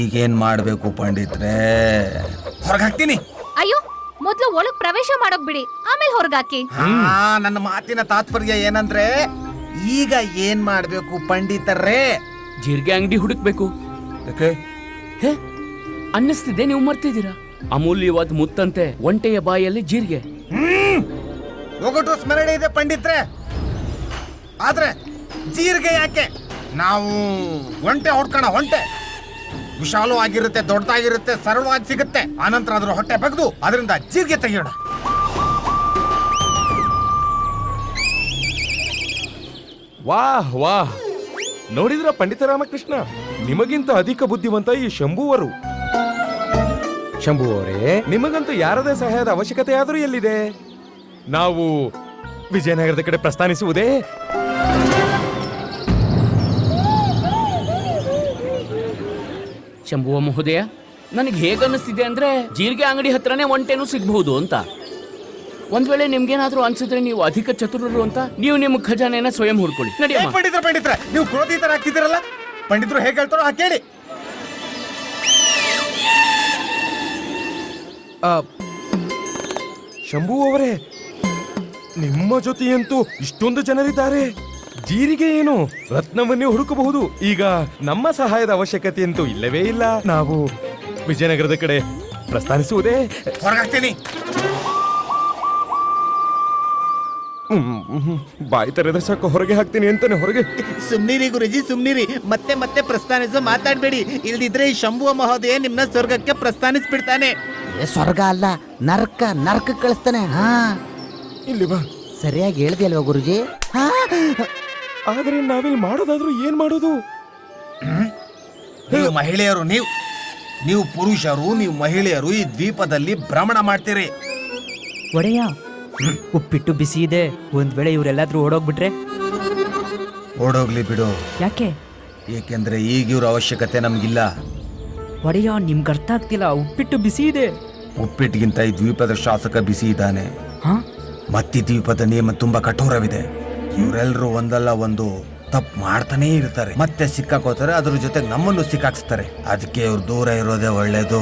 ಈಗೇನ್ ಮಾಡ್ಬೇಕು ಪಂಡಿತ್ರೆ? ಹೊರಗೆ ಹಾಕ್ತೀನಿ. ಅಯ್ಯೋ, ಮೊದ್ಲು ಒಳಗ್ ಪ್ರವೇಶ ಮಾಡೋಕ್ ಬಿಡಿ, ಆಮೇಲೆ ಹೊರಗಾಕಿ. ನನ್ನ ಮಾತಿನ ತಾತ್ಪರ್ಯ ಏನಂದ್ರೆ ಈಗ ಏನ್ ಮಾಡ್ಬೇಕು ಪಂಡಿತರೇ? ಜೀರಿಗೆ ಅಂಗಡಿ ಹುಡುಕ್ಬೇಕು. ಹೇ, ಅನ್ನಿಸ್ತಿದೆ ನೀವು ಮರ್ತಿದ್ದೀರಾ. ಅಮೂಲ್ಯವಾದ ಮುತ್ತಂತೆ ಒಂಟೆಯ ಬಾಯಲ್ಲಿ ಜೀರಿಗೆ. ಒಗಟು ಸ್ಮರಣೆ ಇದೆ ಪಂಡಿತ್ರೆ, ಆದ್ರೆ ಜೀರಿಗೆ ಯಾಕೆ? ನಾವು ಒಂಟೆ ಹೊಡ್ಕೋಣ. ಒಂಟೆ ವಿಶಾಲವಾಗಿರುತ್ತೆ, ದೊಡ್ಡದಾಗಿರುತ್ತೆ, ಸರಳವಾಗಿ ಸಿಗುತ್ತೆ. ಆನಂತರ ಅದ್ರ ಹೊಟ್ಟೆ ಬಗ್ದು ಅದರಿಂದ ಜೀರಿಗೆ ತೆಗೆಯೋಣ. ವಾಹ್ ವಾಹ್, ನೋಡಿದ್ರ ಪಂಡಿತ ರಾಮಕೃಷ್ಣ, ನಿಮಗಿಂತ ಅಧಿಕ ಬುದ್ಧಿವಂತ ಈ ಶಂಭುವರು. ಶಂಭುವರೇ, ನಿಮಗಂತೂ ಯಾರದೇ ಸಹಾಯದ ಅವಶ್ಯಕತೆ ಆದರೂ ಎಲ್ಲಿದೆ? ನಾವು ವಿಜಯನಗರದ ಕಡೆ ಪ್ರಸ್ಥಾನಿಸುವುದೇ? ಶಂಭುವ ಮಹೋದಯ, ನನಗೆ ಹೇಗನ್ನಿಸ್ತಿದೆ ಅಂದ್ರೆ ಜೀರಿಗೆ ಅಂಗಡಿ ಹತ್ರನೇ ಒಂಟೆನೂ ಸಿಗಬಹುದು ಅಂತ. ಒಂದ್ ವೇಳೆ ನಿಮ್ಗೇನಾದ್ರೂ ಅನ್ಸಿದ್ರೆ ನೀವು ಅಧಿಕ ಚತುರರು ಅಂತ, ನೀವು ನಿಮ್ಮ ಖಜಾನೆನ ಸ್ವಯಂ ಹುಡ್ಕೊಳ್ಳಿ. ನಡಿಯಮ್ಮ. ಪಂಡಿತ್ರ ನೀವು ಕ್ರೋಧಿತರಾಗ್ತಿದ್ದೀರಲ್ಲ. ಪಂಡಿತರು ಹೇಗೆ ಹೇಳ್ತಾರೋ ಹಾಗೆ ಕೇಳಿ. ಶಂಭು ಅವರೇ, ನಿಮ್ಮ ಜೊತೆಯಂತೂ ಇಷ್ಟೊಂದು ಜನರಿದ್ದಾರೆ. ಜೀರಿಗೆ ಏನು, ರತ್ನವನ್ನೇ ಹುಡುಕಬಹುದು. ಈಗ ನಮ್ಮ ಸಹಾಯದ ಅವಶ್ಯಕತೆ ಅಂತೂ ಇಲ್ಲವೇ ಇಲ್ಲ. ನಾವು ವಿಜಯನಗರದ ಕಡೆ ಪ್ರಸ್ಥಾನಿಸುವುದೇ? ಹೊರಗಾಗ್ತೀನಿ. ಬಾಯಿ ತೆರೆದ ಸಾಕು ಹೊರಗೆ ಹಾಕ್ತೀನಿ ಅಂತಾನೆ. ಹೊರಗೆ ಸುಮ್ನಿರಿ ಗುರುಜಿ, ಸುಮ್ನಿರಿ. ಮತ್ತೆ ಮತ್ತೆ ಪ್ರಸ್ಥಾನಿಸೋ ಮಾತಾಡ್ಬೇಡಿ. ಇಲ್ದಿದ್ರೆ ಈ ಶಂಭುವ ಮಹೋದಯ ನಿಮ್ನ ಸ್ವರ್ಗಕ್ಕೆ ಪ್ರಸ್ಥಾನಿಸ್ಬಿಡ್ತಾನೆ. ಸ್ವರ್ಗ ಅಲ್ಲ, ನರ್ಕ. ನರ್ಕ ಕಳಿಸ್ತಾನೆ. ಹಾ, ಇಲ್ಲಿ ಬಾ. ಸರಿಯಾಗಿ ಹೇಳ್ದೆ ಅಲ್ವಾ ಗುರುಜಿ? ಆದ್ರೆ ನಾವಿಲ್ಲಿ ಮಾಡೋದಾದ್ರೂ ಏನ್ ಮಾಡೋದು? ನೀವು ಮಹಿಳೆಯರು, ನೀವು ಪುರುಷರು, ನೀವು ಮಹಿಳೆಯರು ಈ ದ್ವೀಪದಲ್ಲಿ ಭ್ರಮಣ ಮಾಡ್ತೀರಿ. ಒಡೆಯ, ಉಪ್ಪಿಟ್ಟು ಬಿಸಿ ಇದೆ. ಒಂದ್ ವೇಳೆ ಇವರೆಲ್ಲಾದ್ರೂ ಓಡೋಗ್ಬಿಟ್ರೆ? ಓಡೋಗ್ಲಿ ಬಿಡು. ಯಾಕೆ? ಏಕೆಂದ್ರೆ ಈಗ ಇವ್ರ ಅವಶ್ಯಕತೆ ನಮ್ಗಿಲ್ಲ. ಒಡೆಯ, ನಿಮ್ಗೆ ಅರ್ಥ ಆಗ್ತಿಲ್ಲ. ಉಪ್ಪಿಟ್ಟು ಬಿಸಿ ಇದೆ. ಉಪ್ಪಿಟ್ಟಿಗಿಂತ ಈ ದ್ವೀಪದ ಶಾಸಕ ಬಿಸಿ ಇದ್ದಾನೆ. ಮತ್ತಿ ದ್ವೀಪದ ನಿಯಮ ತುಂಬಾ ಕಠೋರವಿದೆ. ಇವರೆಲ್ಲರೂ ಒಂದಲ್ಲ ಒಂದು ತಪ್ಪು ಮಾಡ್ತಾನೇ ಇರ್ತಾರೆ, ಮತ್ತೆ ಸಿಕ್ಕಾಕೋತಾರೆ. ಅದ್ರ ಜೊತೆಗೆ ನಮ್ಮನ್ನು ಸಿಕ್ಕಾಕ್ಸ್ತಾರೆ. ಅದಕ್ಕೆ ಇವ್ರು ದೂರ ಇರೋದೇ ಒಳ್ಳೇದು.